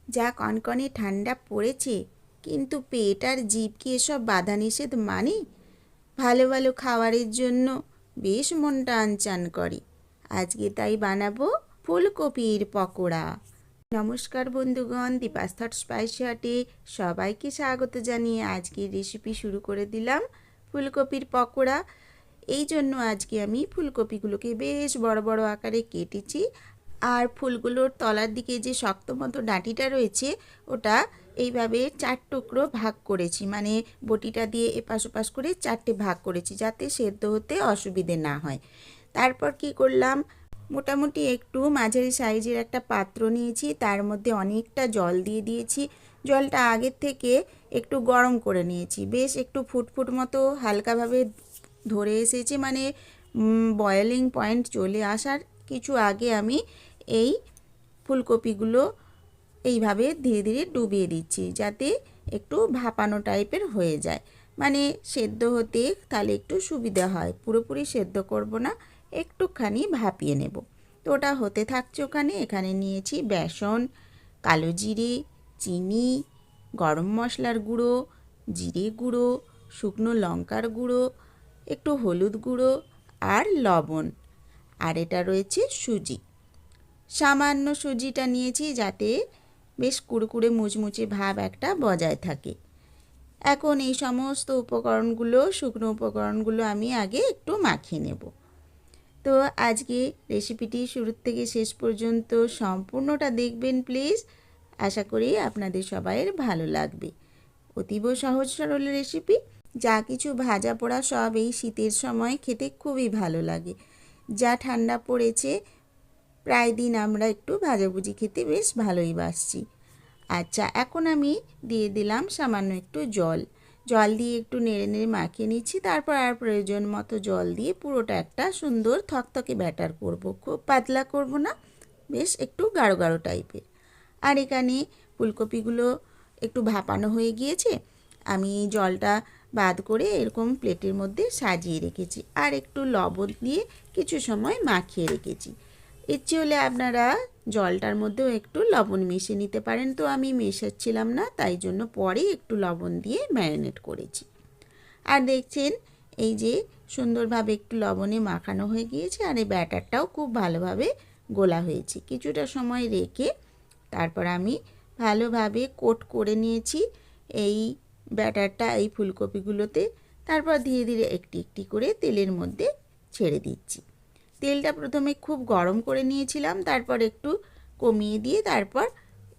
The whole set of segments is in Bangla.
যা কনকনে ঠান্ডা পড়েছে, কিন্তু পেট আর জিভ কি এসব বাধা নিষেধ মানে? ভালো ভালো খাবারের জন্য বেশ মনটা আনচান করে। আজকে তাই বানাবো ফুলকপির পকোড়া। নমস্কার বন্ধুগণ, দীপাস থট স্পাইসি হাটে সবাইকে স্বাগত জানিয়ে আজকের রেসিপি শুরু করে দিলাম ফুলকপির পকোড়া। এই জন্য আজকে আমি ফুলকপিগুলোকে বেশ বড় বড় আকারে কেটেছি, আর ফুলগুলোর তলার দিকে যে শক্ত মতো ডাঁটিটা রয়েছে ওটা এইভাবে 4 টুকরো ভাগ করেছি, মানে বটিটা দিয়ে এপাশ ওপাশ করে 4টে ভাগ করেছি যাতে সেদ্ধ হতে অসুবিধে না হয়। তারপর কি করলাম, মোটামুটি একটু মাঝারি সাইজের একটা পাত্র নিয়েছি, তার মধ্যে অনেকটা জল দিয়ে দিয়েছি। জলটা আগের থেকে একটু গরম করে নিয়েছি, বেশ একটু ফুটফুট মতো হালকাভাবে ধরে এসেছে, মানে বয়েলিং পয়েন্ট চলে আসার কিছু আগে আমি এই ফুলকপিগুলো এইভাবে ধীরে ধীরে ডুবিয়ে দিচ্ছি যাতে একটু ভাপানো টাইপের হয়ে যায়, মানে সেদ্ধ হতে তাহলে একটু সুবিধা হয়। পুরোপুরি সেদ্ধ করব না, একটুখানি ভাপিয়ে নেব। তো ওটা হতে থাকছে ওখানে। এখানে নিয়েছি বেসন, কালো জিরে, চিনি, গরম মশলার গুঁড়ো, জিরে গুঁড়ো, শুকনো লঙ্কার গুঁড়ো, একটু হলুদ গুঁড়ো আর লবণ। আর এটা রয়েছে সুজি। সামান্য সুজিটা নিয়েছি যাতে বেশ কুড়কুড়ে মুচমুচে ভাব একটা বজায় থাকে। এখন এই সমস্ত উপকরণগুলো, শুকনো উপকরণগুলো আমি আগে একটু মাখিয়ে নেব। তো আজকে রেসিপিটি শুরু থেকে শেষ পর্যন্ত সম্পূর্ণটা দেখবেন প্লিজ। আশা করি আপনাদের সবাইয়ের ভালো লাগবে। অতীব সহজ সরল রেসিপি, যা কিছু ভাজা পোড়া সব এই শীতের সময় খেতে খুবই ভালো লাগে। যা ঠান্ডা পড়েছে, প্রায় দিন আমরা একটু ভাজাভুজি খেতে বেশ ভালোই বাসছি। আচ্ছা, এখন আমি দিয়ে দিলাম সামান্য একটু জল। জল দিয়ে একটু নেড়ে নেড়ে মাখিয়ে নিচ্ছি। তারপর আর প্রয়োজন মতো জল দিয়ে পুরোটা একটা সুন্দর থকথকে ব্যাটার করব। খুব পাতলা করব না, বেশ একটু গাঢ় গাঢ় টাইপের। আর এখানে ফুলকপিগুলো একটু ভাপানো হয়ে গিয়েছে, আমি জলটা বাদ করে এরকম প্লেটের মধ্যে সাজিয়ে রেখেছি, আর একটু লবণ দিয়ে কিছু সময় মাখিয়ে রেখেছি। ইচ্ছে হলে আপনারা জলটার মধ্যেও একটু লবণ মিশিয়ে নিতে পারেন, তো আমি মেশাচ্ছিলাম না, তাই জন্য পরে একটু লবণ দিয়ে ম্যারিনেট করেছি। আর দেখছেন এই যে সুন্দরভাবে একটু লবণে মাখানো হয়ে গিয়েছে, আর এই ব্যাটারটাও খুব ভালোভাবে গোলা হয়েছে। কিছুটা সময় রেখে তারপর আমি ভালোভাবে কোট করে নিয়েছি এই ব্যাটারটা এই ফুলকপিগুলোতে। তারপর ধীরে ধীরে একটি একটি করে তেলের মধ্যে ছেড়ে দিচ্ছি। তেলটা প্রথমে খুব গরম করে নিয়েছিলাম, তারপর একটু কমিয়ে দিয়ে তারপর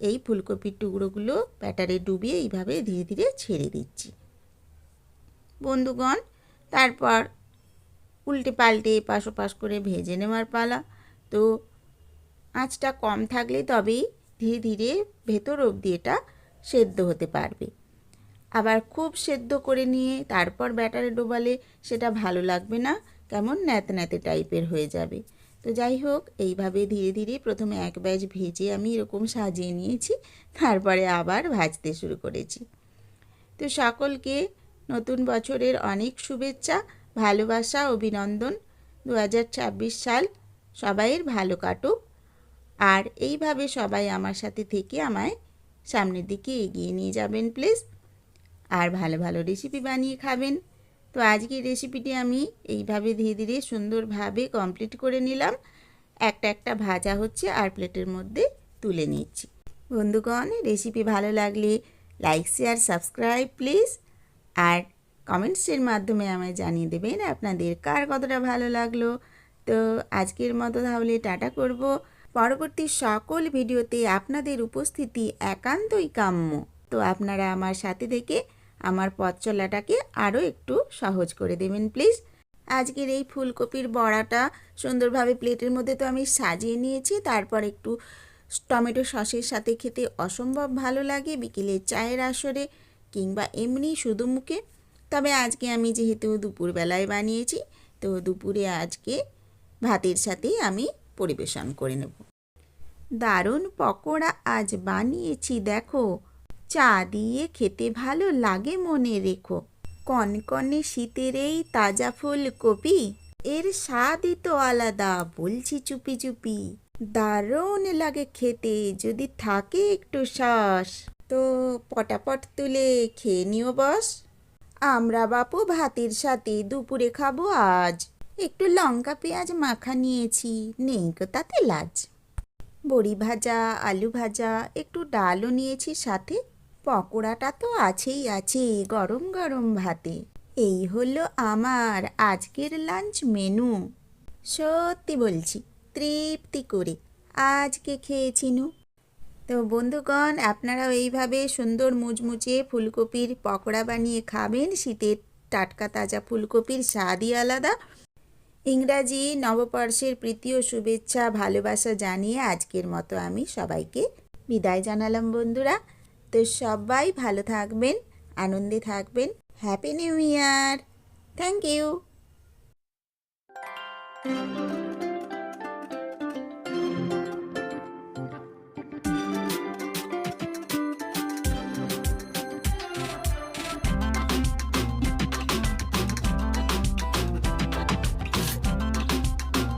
এই ফুলকপির টুকরোগুলো ব্যাটারে ডুবিয়ে এইভাবে ধীরে ধীরে ছেড়ে দিচ্ছি বন্ধুগণ। তারপর উল্টে পাল্টে এপাশ ওপাশ করে ভেজে নেওয়ার পালা। তো আঁচটা কম থাকলে তবেই ধীরে ধীরে ভেতর অবধি এটা সেদ্ধ হতে পারবে। আবার খুব সেদ্ধ করে নিয়ে তারপর ব্যাটারে ডোবালে সেটা ভালো লাগবে না, কেমন ন্যাতে ন্যাতে টাইপের হয়ে যাবে। তো যাই হোক, এইভাবে ধীরে ধীরে প্রথমে এক ব্যাচ ভেজে আমি এরকম সাজিয়ে নিয়েছি, তারপরে আবার ভাজতে শুরু করেছি। তো সকলকে নতুন বছরের অনেক শুভেচ্ছা, ভালোবাসা, অভিনন্দন। 2026 সাল সবাইয়ের ভালো কাটুক, আর এইভাবে সবাই আমার সাথে থেকে আমায় সামনের দিকে এগিয়ে নিয়ে যাবেন প্লিজ, আর ভালো ভালো রেসিপি বানিয়ে খাবেন। তো আজকের রেসিপিটি আমি এইভাবে ধীরে ধীরে সুন্দরভাবে কমপ্লিট করে নিলাম। একটা একটা ভাজা হচ্ছে আর প্লেটের মধ্যে তুলে নিচ্ছি। বন্ধুগণ, রেসিপি ভালো লাগলে লাইক, শেয়ার, সাবস্ক্রাইব প্লিজ, আর কমেন্টসের মাধ্যমে আমায় জানিয়ে দেবেন আপনাদের কার কতটা ভালো লাগলো। তো আজকের মতো তাহলে টাটা করব। পরবর্তী সকল ভিডিওতে আপনাদের উপস্থিতি একান্তই কাম্য। তো আপনারা আমার সাথে থেকে আমার পথ চলাটাকে আরও একটু সহজ করে দেবেন প্লিজ। আজকের এই ফুলকপির বড়াটা সুন্দরভাবে প্লেটের মধ্যে তো আমি সাজিয়ে নিয়েছি, তারপর একটু টমেটো সসের সাথে খেতে অসম্ভব ভালো লাগে বিকেলের চায়ের আসরে কিংবা এমনি শুধু মুখে। তবে আজকে আমি যেহেতু দুপুরবেলায় বানিয়েছি, তো দুপুরে আজকে ভাতের সাথেই আমি পরিবেশন করে নেব। দারুণ পকোড়া আজ বানিয়েছি দেখো, চা দিয়ে খেতে ভালো লাগে মনে রেখো। কনকনে শীতের এই তাজা ফুলকপি, এর স্বাদই তো আলাদা বলছি চুপি চুপি। দারুণ লাগে খেতে যদি থাকে একটু শ্বাস। তো পটাপট তুলে খেয়ে নিও বস। আমরা বাপু ভাতের সাথে দুপুরে খাবো আজ। একটু লঙ্কা পেঁয়াজ মাখা নিয়েছি, নেই গো তাতে লাজ। বড়ি ভাজা, আলু ভাজা, একটু ডালও নিয়েছি সাথে। পকোড়াটা তো আছেই আছে গরম গরম ভাতে। এই হলো আমার আজকের লাঞ্চ মেনু। সত্যি বলছি, তৃপ্তি করে আজকে খেয়েছিনু। তো বন্ধুগণ, আপনারাও এইভাবে সুন্দর মুচমুচে ফুলকপির পকোড়া বানিয়ে খাবেন। শীতের টাটকা তাজা ফুলকপির স্বাদই আলাদা। ইংরাজি নববর্ষের প্রীতি ও শুভেচ্ছা ভালোবাসা জানিয়ে আজকের মতো আমি সবাইকে বিদায় জানালাম বন্ধুরা। তো সবাই ভালো থাকবেন, আনন্দে থাকবেন। Happy new year. Thank you.